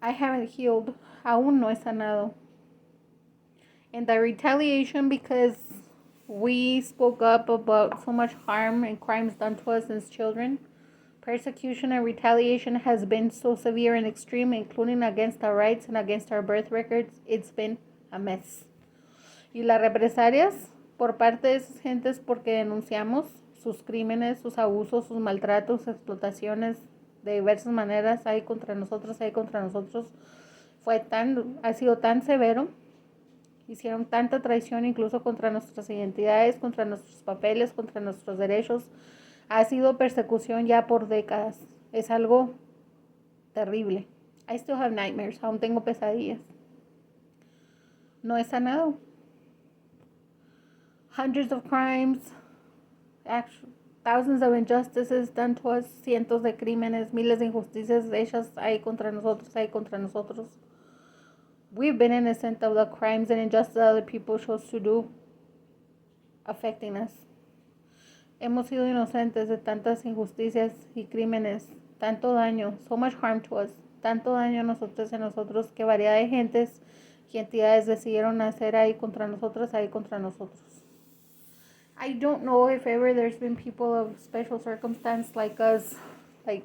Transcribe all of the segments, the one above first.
I haven't healed. Aún no he sanado. And the retaliation because we spoke up about so much harm and crimes done to us as children. Persecution and retaliation has been so severe and extreme, including against our rights and against our birth records. It's been a mess. Y las represalias por parte de esas gentes porque denunciamos sus crímenes, sus abusos, sus maltratos, explotaciones de diversas maneras hay contra nosotros, ha sido tan severo. Hicieron tanta traición incluso contra nuestras identidades, contra nuestros papeles, contra nuestros derechos. Ha sido persecución ya por décadas. Es algo terrible. I still have nightmares. Aún tengo pesadillas. No he sanado. Hundreds of crimes, thousands of injustices done to us, cientos de crímenes, miles de injusticias hechas ahí contra nosotros. We've been innocent of the crimes and injustices that other people chose to do affecting us. Hemos sido inocentes de tantas injusticias y crímenes, tanto daño, so much harm to us, tanto daño a nosotros y a nosotros que variedad de gentes y entidades decidieron hacer ahí contra nosotros. I don't know if ever there's been people of special circumstance like us, like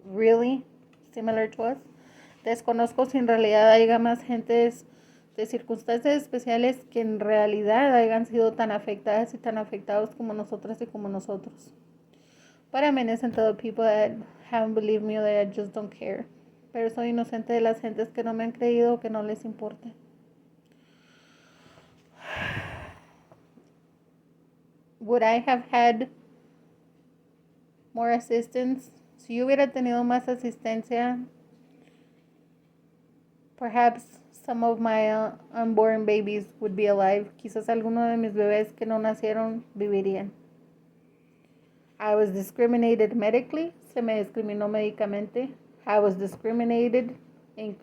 really similar to us. Desconozco si en realidad haya más gentes de circunstancias especiales que en realidad hayan sido tan afectadas y tan afectados como nosotras y como nosotros. But I'm innocent of the people that haven't believed me or that I just don't care. Pero soy inocente de las gentes que no me han creído o que no les importa. Would I have had more assistance? Si yo hubiera tenido más asistencia, perhaps some of my unborn babies would be alive. Quizás alguno de mis bebés que no nacieron vivirían. I was discriminated medically. Se me discriminó médicamente. I was discriminated,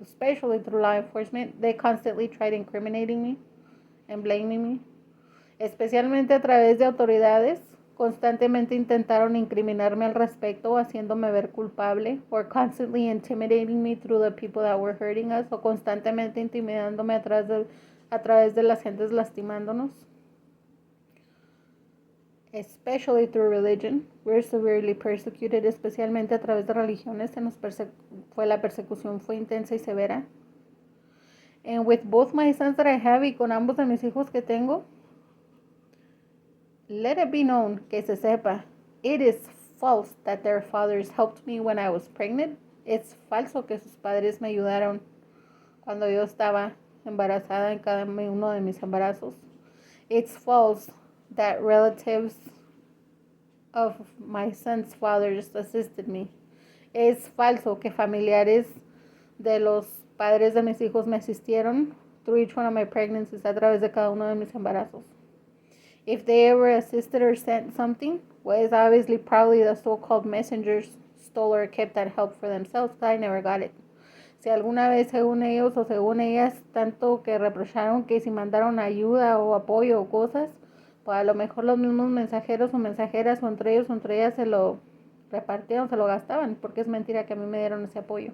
especially through law enforcement. They constantly tried incriminating me and blaming me. Especialmente a través de autoridades, constantemente intentaron incriminarme al respecto, haciéndome ver culpable, or constantly intimidating me through the people that were hurting us, o constantemente intimidándome a través de las gentes lastimándonos. Especially through religion, we're severely persecuted, especialmente a través de religiones, la persecución fue intensa y severa. And with both my sons that I have, y con ambos de mis hijos que tengo, let it be known, que se sepa, it is false that their fathers helped me when I was pregnant. Es falso que sus padres me ayudaron cuando yo estaba embarazada en cada uno de mis embarazos. It's false that relatives of my son's fathers assisted me. Es falso que familiares de los padres de mis hijos me asistieron through each one of my pregnancies, a través de cada uno de mis embarazos. If they ever assisted or sent something, was obviously probably the so-called messengers stole or kept that help for themselves, but I never got it. Si alguna vez según ellos o según ellas tanto que reprocharon que si mandaron ayuda o apoyo o cosas, pues a lo mejor los mismos mensajeros o mensajeras o entre ellos o entre ellas se lo repartieron, se lo gastaban, porque es mentira que a mí me dieron ese apoyo.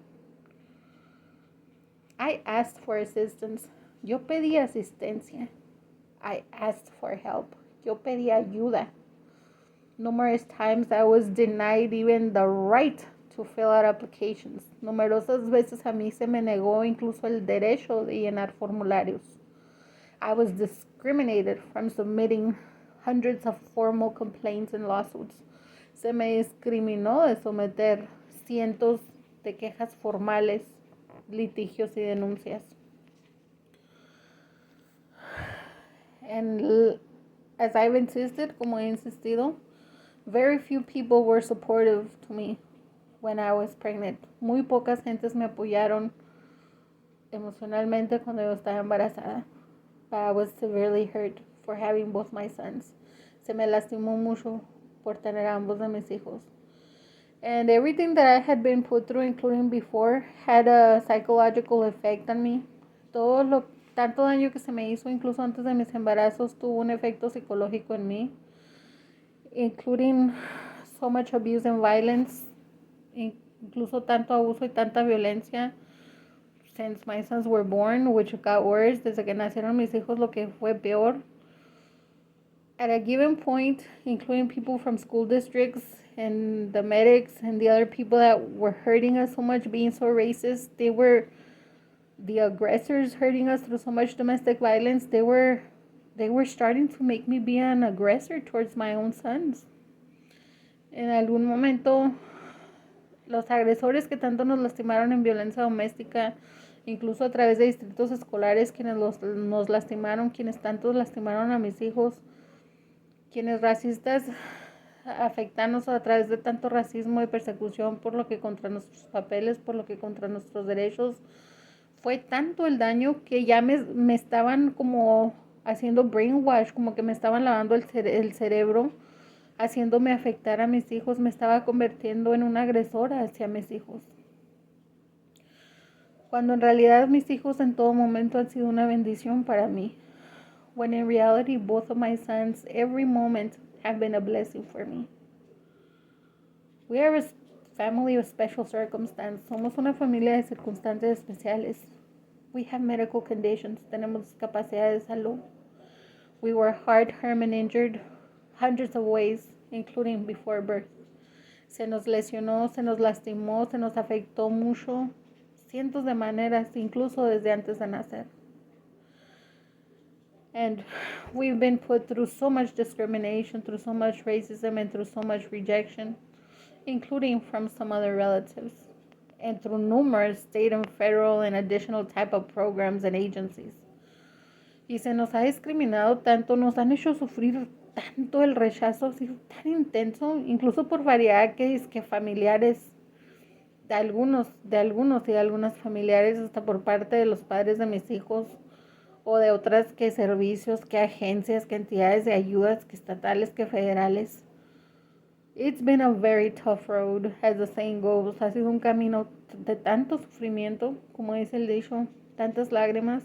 I asked for assistance. Yo pedí asistencia. I asked for help. Yo pedí ayuda. Numerous times I was denied even the right to fill out applications. Numerosas veces a mí se me negó incluso el derecho de llenar formularios. I was discriminated from submitting hundreds of formal complaints and lawsuits. Se me discriminó de someter cientos de quejas formales, litigios y denuncias. And as I've insisted, como he insistido, very few people were supportive to me when I was pregnant. Muy pocas gentes me apoyaron emocionalmente cuando yo estaba embarazada. But I was severely hurt for having both my sons. Se me lastimó mucho por tener a ambos de mis hijos. And everything that I had been put through, including before, had a psychological effect on me. Tanto daño que se me hizo incluso antes de mis embarazos tuvo un efecto psicológico en mí, including so much abuse and violence, incluso tanto abuso y tanta violencia since my sons were born, which got worse. Desde que nacieron mis hijos, lo que fue peor. At a given point, including people from school districts and the medics and the other people that were hurting us so much, being so racist, they were the aggressors hurting us through so much domestic violence. They were starting to make me be an aggressor towards my own sons. En algún momento, los agresores que tanto nos lastimaron en violencia doméstica, incluso a través de distritos escolares, quienes nos lastimaron, quienes tanto lastimaron a mis hijos, quienes racistas afectanos a través de tanto racismo y persecución por lo que contra nuestros papeles, por lo que contra nuestros derechos. Fue tanto el daño que ya me estaban como haciendo brainwash, como que me estaban lavando el cerebro, haciéndome afectar a mis hijos. Me estaba convirtiendo en una agresora hacia mis hijos. Cuando en realidad mis hijos en todo momento han sido una bendición para mí. When in reality both of my sons, every moment, have been a blessing for me. We are a family of special circumstance. Somos una familia de circunstancias especiales. We have medical conditions. Tenemos discapacidad de salud. We were hard, harmed, and injured hundreds of ways, including before birth. Se nos lesionó, se nos lastimó, se nos afectó mucho, cientos de maneras, incluso desde antes de nacer. And we've been put through so much discrimination, through so much racism, and through so much rejection, including from some other relatives, and through numerous state and federal and additional type of programs and agencies. Y se nos ha discriminado tanto, nos han hecho sufrir tanto el rechazo, así tan intenso, incluso por variedad que familiares, de algunos y de algunas familiares, hasta por parte de los padres de mis hijos, o de otras que servicios, que agencias, que entidades de ayudas, que estatales, que federales. It's been a very tough road, as the saying goes. Ha sido un camino de tanto sufrimiento, como dice el dicho, tantas lágrimas.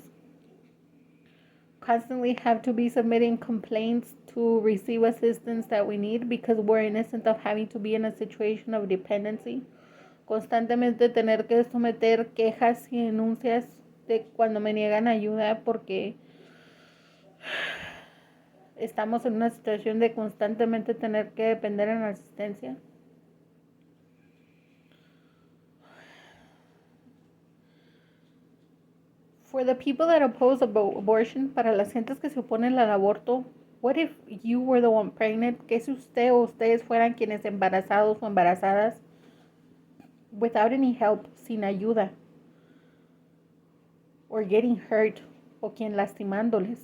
Constantly have to be submitting complaints to receive assistance that we need because we're innocent of having to be in a situation of dependency. Constantemente tener que someter quejas y denuncias de cuando me niegan ayuda porque estamos en una situación de constantemente tener que depender en asistencia. For the people that oppose abortion, para las gentes que se oponen al aborto, what if you were the one pregnant? ¿Qué si usted o ustedes fueran quienes embarazados o embarazadas without any help, sin ayuda, or getting hurt, o quien lastimándoles,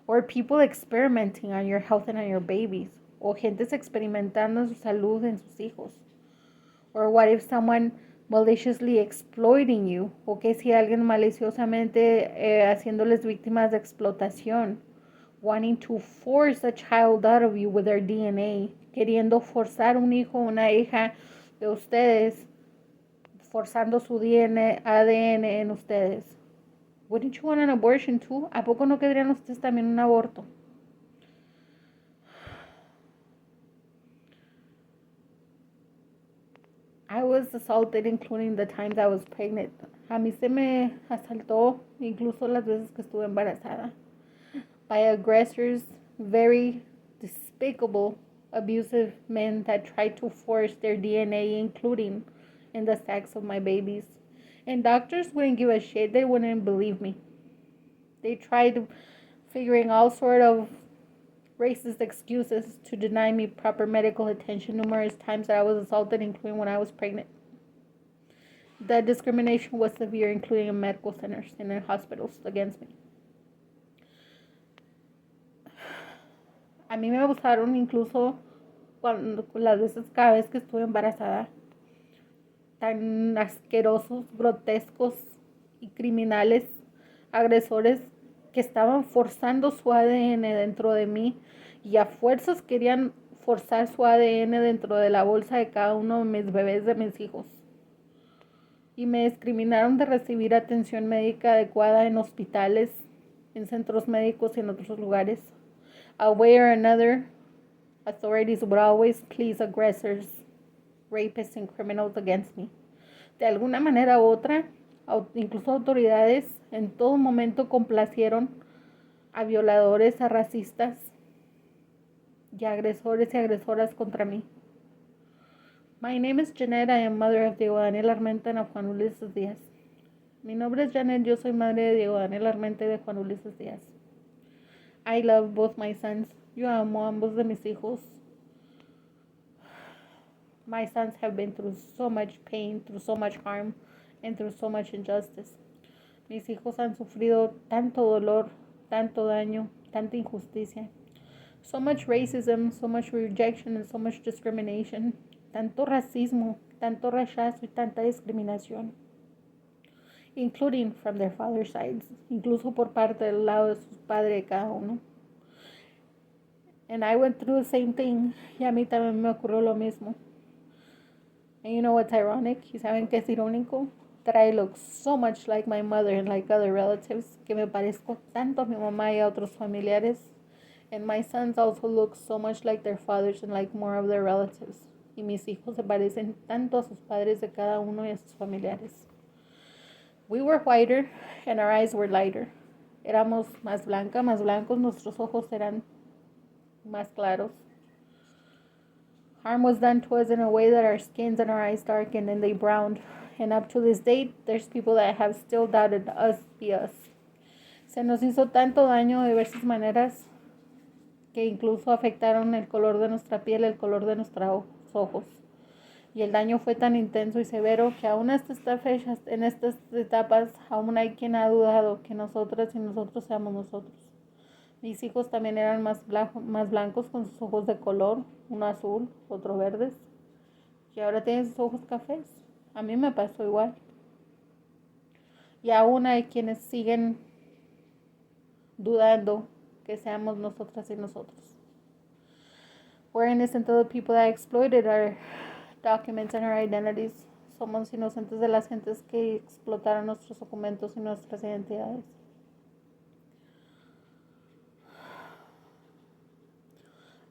or people experimenting on your health and on your babies, o gentes experimentando en su salud en sus hijos? Or what if someone maliciously exploiting you, o que si alguien maliciosamente haciéndoles víctimas de explotación, wanting to force a child out of you with their DNA, queriendo forzar un hijo o una hija de ustedes, forzando su ADN en ustedes. Wouldn't you want an abortion too? ¿A poco no querrían ustedes también un aborto? I was assaulted, including the times I was pregnant. A mí se me asaltó, incluso las veces que estuve embarazada, by aggressors, very despicable, abusive men that tried to force their DNA, including in the sacs of my babies. And doctors wouldn't give a shit. They wouldn't believe me. They tried figuring all sort of racist excuses to deny me proper medical attention numerous times that I was assaulted, including when I was pregnant. The discrimination was severe, including in medical centers and in hospitals against me. A mí me abusaron incluso las veces cada vez que estuve embarazada. Tan asquerosos, grotescos y criminales, agresores que estaban forzando su ADN dentro de mí y a fuerzas querían forzar su ADN dentro de la bolsa de cada uno de mis bebés, de mis hijos. Y me discriminaron de recibir atención médica adecuada en hospitales, en centros médicos y en otros lugares. A way or another, authorities would always please aggressors, rapists, and criminals against me. De alguna manera u otra, incluso autoridades en todo momento complacieron a violadores, a racistas y agresores y agresoras contra mí. My name is Janet, I am mother of Diego Daniel Armenta and of Juan Ulises Díaz. Mi nombre es Janet, yo soy madre de Diego Daniel Armenta y de Juan Ulises Díaz. I love both my sons. Yo amo a ambos de mis hijos. My sons have been through so much pain, through so much harm, and through so much injustice. Mis hijos han sufrido tanto dolor, tanto daño, tanta injusticia. So much racism, so much rejection, and so much discrimination. Tanto racismo, tanto rechazo y tanta discriminación. Including from their father's sides, incluso por parte del lado de su padre de cada uno. And I went through the same thing, y a mí también me ocurrió lo mismo. And you know what's ironic? ¿Y saben qué es irónico? That I look so much like my mother and like other relatives, que me parezco tanto a mi mamá y a otros familiares. And my sons also look so much like their fathers and like more of their relatives. Y mis hijos se parecen tanto a sus padres de cada uno y a sus familiares. We were whiter and our eyes were lighter. Éramos más blancos, nuestros ojos eran más claros. Harm was done to us in a way that our skins and our eyes darkened and they browned. And up to this date, there's people that have still doubted us be us. Se nos hizo tanto daño de diversas maneras que incluso afectaron el color de nuestra piel, el color de nuestros ojos. Y el daño fue tan intenso y severo que aún hasta esta fecha, en estas etapas, aún hay quien ha dudado que nosotras y nosotros seamos nosotros. Mis hijos también eran más blancos con sus ojos de color, uno azul, otro verdes. Y ahora tienen sus ojos cafés. A mí me pasó igual. Y aún hay quienes siguen dudando que seamos nosotras y nosotros. We're innocent of the people that exploited our documents and our identities. Somos inocentes de las gentes que explotaron nuestros documentos y nuestras identidades.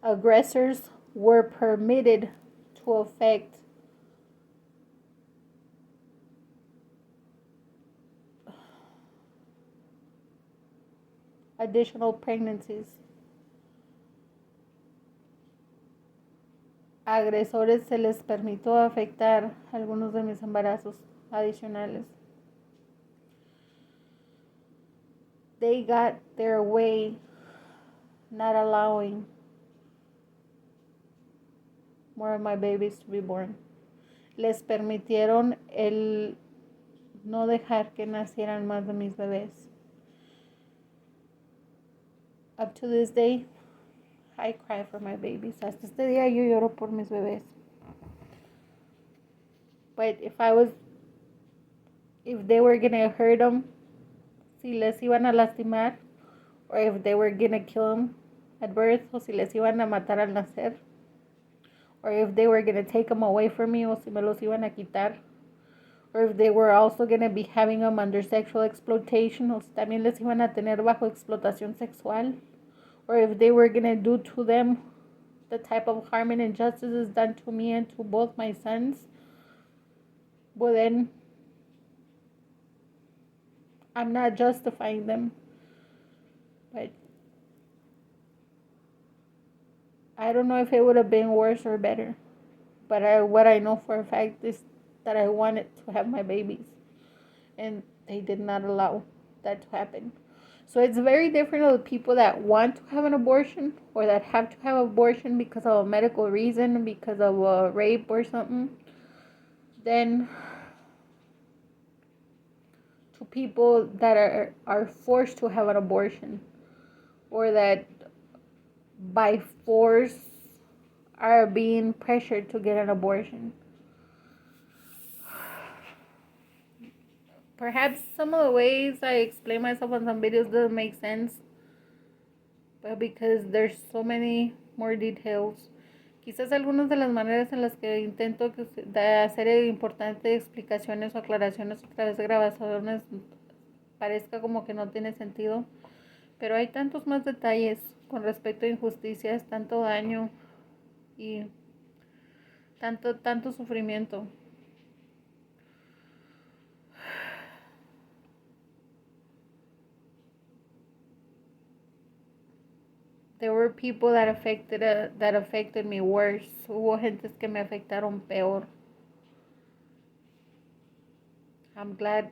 Aggressors were permitted to affect additional pregnancies. A agresores se les permitió afectar algunos de mis embarazos adicionales. They got their way, not allowing more of my babies to be born. Les permitieron el no dejar que nacieran más de mis bebés. Up to this day, I cry for my babies. Hasta este día yo lloro por mis bebés. But if they were gonna hurt them, si les iban a lastimar, or if they were gonna kill them at birth, o si les iban a matar al nacer, or if they were gonna take them away from me, o si me los iban a quitar, or if they were also gonna be having them under sexual exploitation, o si también les iban a tener bajo explotación sexual, or if they were gonna do to them the type of harm and injustices done to me and to both my sons, well then, I'm not justifying them, but I don't know if it would have been worse or better. But what I know for a fact is that I wanted to have my babies, and they did not allow that to happen. So it's very different of the people that want to have an abortion or that have to have an abortion because of a medical reason, because of a rape or something, than to people that are forced to have an abortion, or that by force are being pressured to get an abortion. Perhaps some of the ways I explain myself on some videos doesn't make sense, but because there's so many more details. Quizás algunas de las maneras en las que intento hacer importantes explicaciones o aclaraciones a través de grabaciones parezca como que no tiene sentido, pero hay tantos más detalles con respecto a injusticias, tanto daño y tanto sufrimiento. there were people that affected me worse. Hubo gentes que me afectaron peor. I'm glad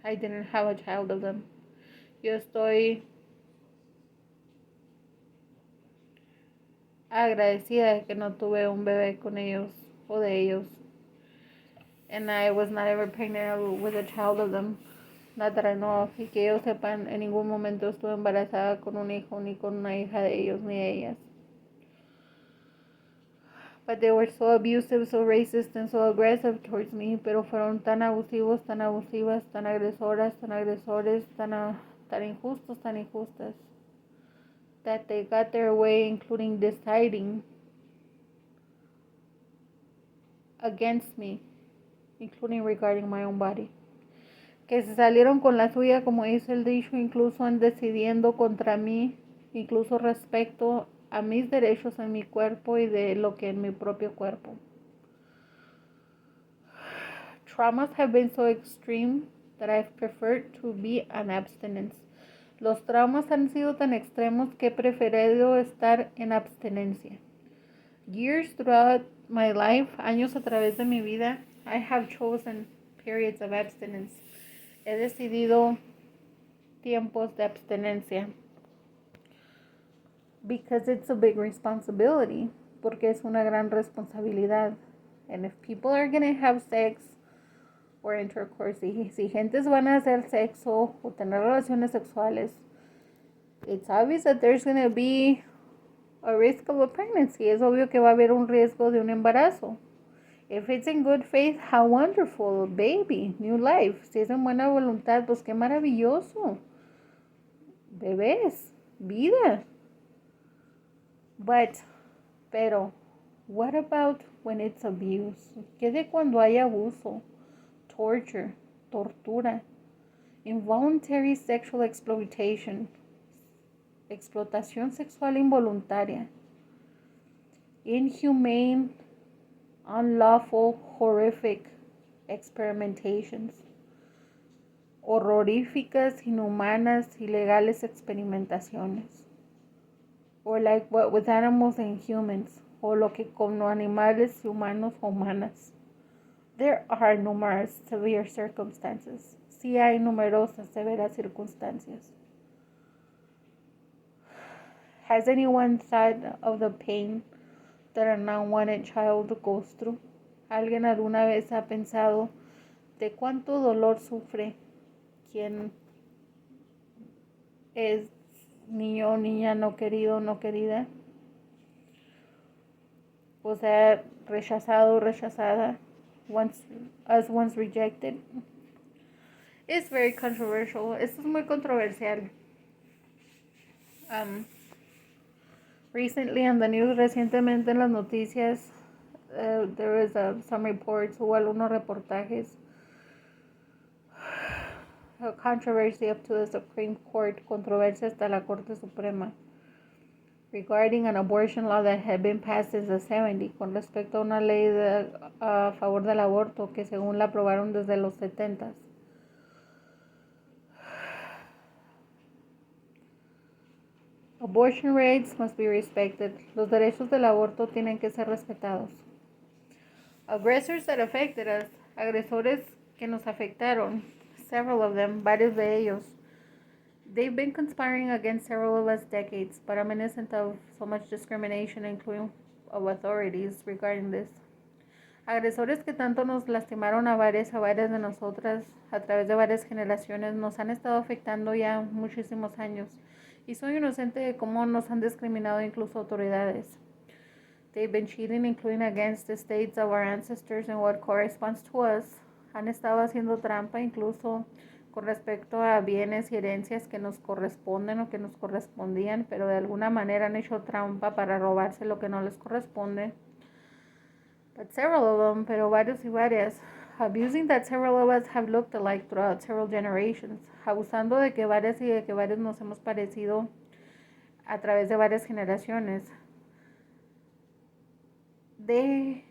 I didn't have a child of them. Yo estoy agradecida de que no tuve un bebé con ellos o de ellos. And I was not ever pregnant with a child of them. Not that I know of. Y que ellos sepan, en ningún momento estuve embarazada con un hijo ni con una hija de ellos ni de ellas. But they were so abusive, so racist, and so aggressive towards me. Pero fueron tan abusivos, tan abusivas, tan agresoras, tan agresores, tan injustos, tan injustas, that they got their way, including deciding against me, including regarding my own body. Que se salieron con la suya, como dice el dicho, incluso en decidiendo contra mí, incluso respecto a mis derechos en mi cuerpo y de lo que en mi propio cuerpo. Traumas have been so extreme that I've preferred to be an abstinence. Los traumas han sido tan extremos que he preferido estar en abstinencia. Years throughout my life, años a través de mi vida, I have chosen periods of abstinence. He decidido tiempos de abstinencia. Because it's a big responsibility. Porque es una gran responsabilidad. And if people are going to have sex or intercourse, si gentes van a hacer sexo o tener relaciones sexuales, it's obvious that there's going to be a risk of a pregnancy. Es obvio que va a haber un riesgo de un embarazo. If it's in good faith, how wonderful, baby, new life. Si es en buena voluntad, pues qué maravilloso. Bebés, vida. Pero, what about when it's abuse? ¿Qué de cuando hay abuso, torture, tortura, involuntary sexual exploitation, explotación sexual involuntaria, inhumane, unlawful, horrific experimentations, horroríficas, inhumanas, ilegales experimentaciones, or like what with animals and humans, o lo que con animales, humanos o humanas? There are numerous severe circumstances. Sí hay numerosas severas circunstancias. Has anyone thought of the pain that an unwanted child goes through? ¿Alguien alguna vez ha pensado de cuánto dolor sufre quien es niño o niña no querido o no querida? O sea, rechazado o rechazada, once rejected. It's very controversial. Esto es muy controversial. Recently on the news, recientemente en las noticias, there was some reports, hubo algunos reportajes, a controversy up to the Supreme Court, controversia hasta la Corte Suprema, regarding an abortion law that had been passed since the 70s, con respecto a una ley a favor del aborto que según la aprobaron desde los 70s. Abortion rights must be respected. Los derechos del aborto tienen que ser respetados. Aggressors that affected us, agresores que nos afectaron, several of them, varios de ellos, they've been conspiring against several of us decades, but I'm innocent of so much discrimination, including of authorities regarding this. Agresores que tanto nos lastimaron a varias de nosotras a través de varias generaciones nos han estado afectando ya muchísimos años. Y soy inocente de cómo nos han discriminado incluso autoridades. They've been cheating, including against the states of our ancestors and what corresponds to us. Han estado haciendo trampa incluso con respecto a bienes y herencias que nos corresponden o que nos correspondían, pero de alguna manera han hecho trampa para robarse lo que no les corresponde. But several of them, pero varios y varias, abusing that several of us have looked alike throughout several generations, abusando de que varias y de que varios nos hemos parecido a través de varias generaciones. They,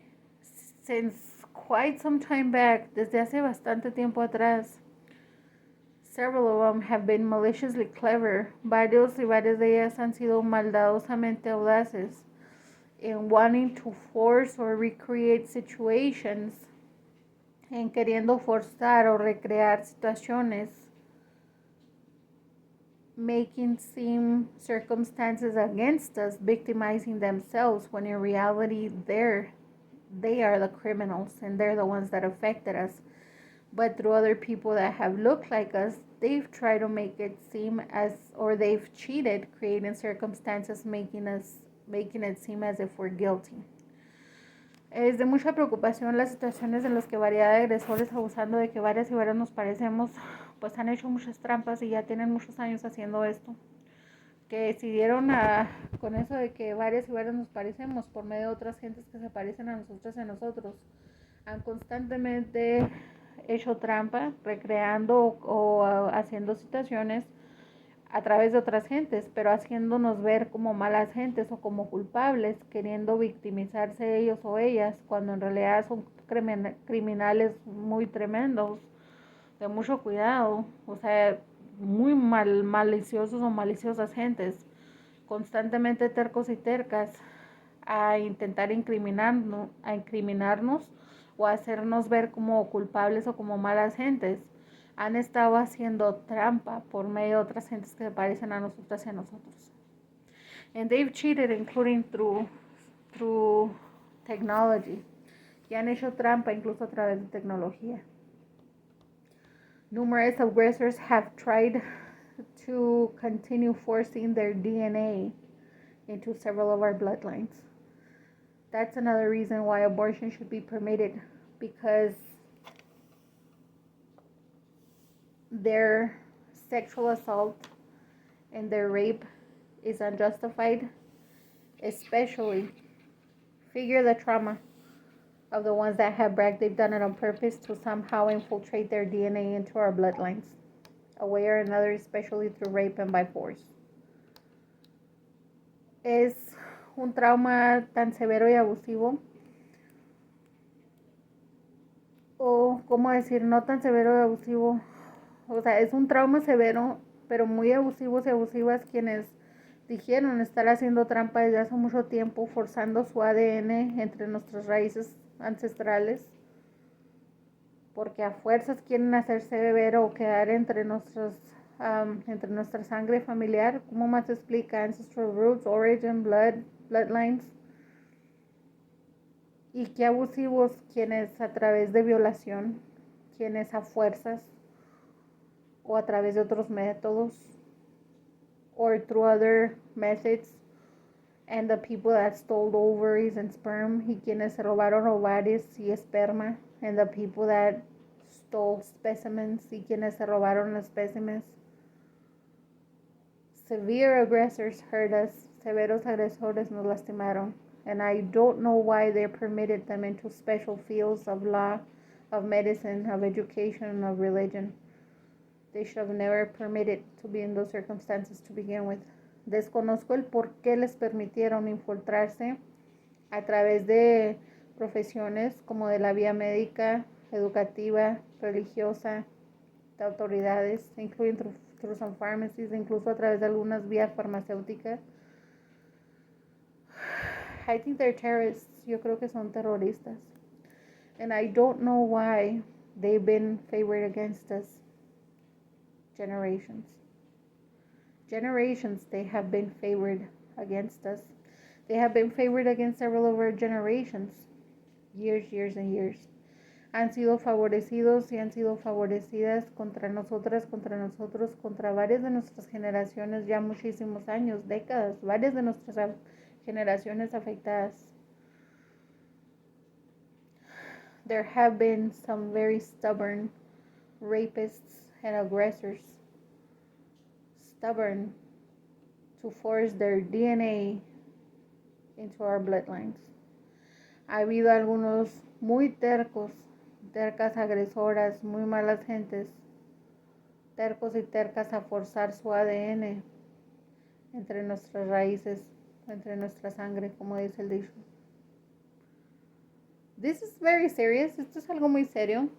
since quite some time back, desde hace bastante tiempo atrás, Several of them have been maliciously clever. Varios y varias de ellas han sido maldadosamente audaces in wanting to force or recreate situations, en queriendo forzar o recrear situaciones, making seem circumstances against us, victimizing themselves, when in reality they are the criminals and they're the ones that affected us. But through other people that have looked like us, they've tried to make it seem as, or they've cheated, creating circumstances, making it seem as if we're guilty. Es de mucha preocupación las situaciones en las que variedad de agresores, abusando de que varias y varias nos parecemos, pues han hecho muchas trampas y ya tienen muchos años haciendo esto. Que decidieron con eso de que varias y varias nos parecemos por medio de otras gentes que se parecen a nosotros y a nosotros, han constantemente hecho trampa, recreando o haciendo situaciones a través de otras gentes, pero haciéndonos ver como malas gentes o como culpables, queriendo victimizarse ellos o ellas, cuando en realidad son criminales muy tremendos, de mucho cuidado, o sea, muy maliciosos o maliciosas gentes, constantemente tercos y tercas a intentar incriminarnos o hacernos ver como culpables o como malas gentes. Han estado haciendo trampa por medio de otras gentes que se parecen a nosotras y a nosotros. And they've cheated, including through technology. Y han hecho trampa incluso a través de tecnología. Numerous aggressors have tried to continue forcing their DNA into several of our bloodlines. That's another reason why abortion should be permitted, because their sexual assault and their rape is unjustified, especially figure the trauma of the ones that have bragged they've done it on purpose to somehow infiltrate their DNA into our bloodlines, a way or another, especially through rape and by force. Es un trauma tan severo y abusivo, o cómo decir, no tan severo y abusivo, o sea, es un trauma severo, pero muy abusivos y abusivas quienes dijeron estar haciendo trampa desde hace mucho tiempo, forzando su ADN entre nuestras raíces ancestrales, porque a fuerzas quieren hacerse beber o quedar entre nuestra sangre familiar. ¿Cómo más se explica? Ancestral roots, origin, bloodlines. Y qué abusivos quienes a través de violación, quienes a fuerzas o a través de otros métodos, or through other methods, and the people that stole ovaries and sperm, y quienes se robaron ovarios y esperma, and the people that stole specimens, y quienes se robaron los specimens. Severe aggressors hurt us, severos agresores nos lastimaron, and I don't know why they permitted them into special fields of law, of medicine, of education, of religion. They should have never permitted to be in those circumstances to begin with. Desconozco el por qué les permitieron infiltrarse a través de profesiones como de la vía médica, educativa, religiosa, de autoridades, including through some pharmacies, incluso a través de algunas vías farmacéuticas. I think they're terrorists. Yo creo que son terroristas. And I don't know why they've been favored against us. Generations, they have been favored against us. They have been favored against several of our generations. Years and years. Han sido favorecidos y han sido favorecidas contra nosotras, contra nosotros, contra varias de nuestras generaciones, ya muchísimos años, décadas, varias de nuestras generaciones afectadas. There have been some very stubborn rapists and aggressors, stubborn to force their DNA into our bloodlines. Ha habido algunos muy tercas agresoras, muy malas gentes, tercos y tercas a forzar su ADN entre nuestras raíces, entre nuestra sangre, como dice el dicho. This is very serious. Esto es algo muy serio.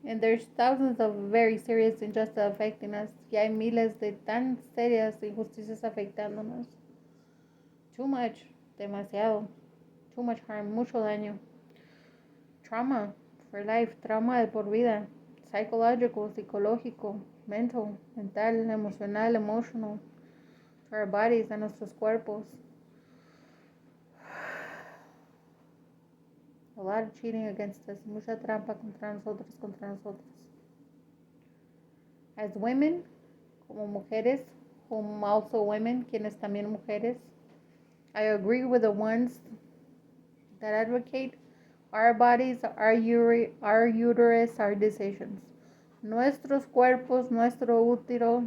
And there's thousands of very serious injustice affecting us. Y hay miles de tan serias injusticias afectándonos. Too much, demasiado. Too much harm, mucho daño. Trauma for life, trauma de por vida. Psychological, psicológico, mental, emocional, emotional. To our bodies, a nuestros cuerpos. A lot of cheating against us. Mucha trampa contra nosotros, As women, como mujeres, whom also women, quienes también mujeres, I agree with the ones that advocate our bodies, our uterus, our decisions. Nuestros cuerpos, nuestro útero,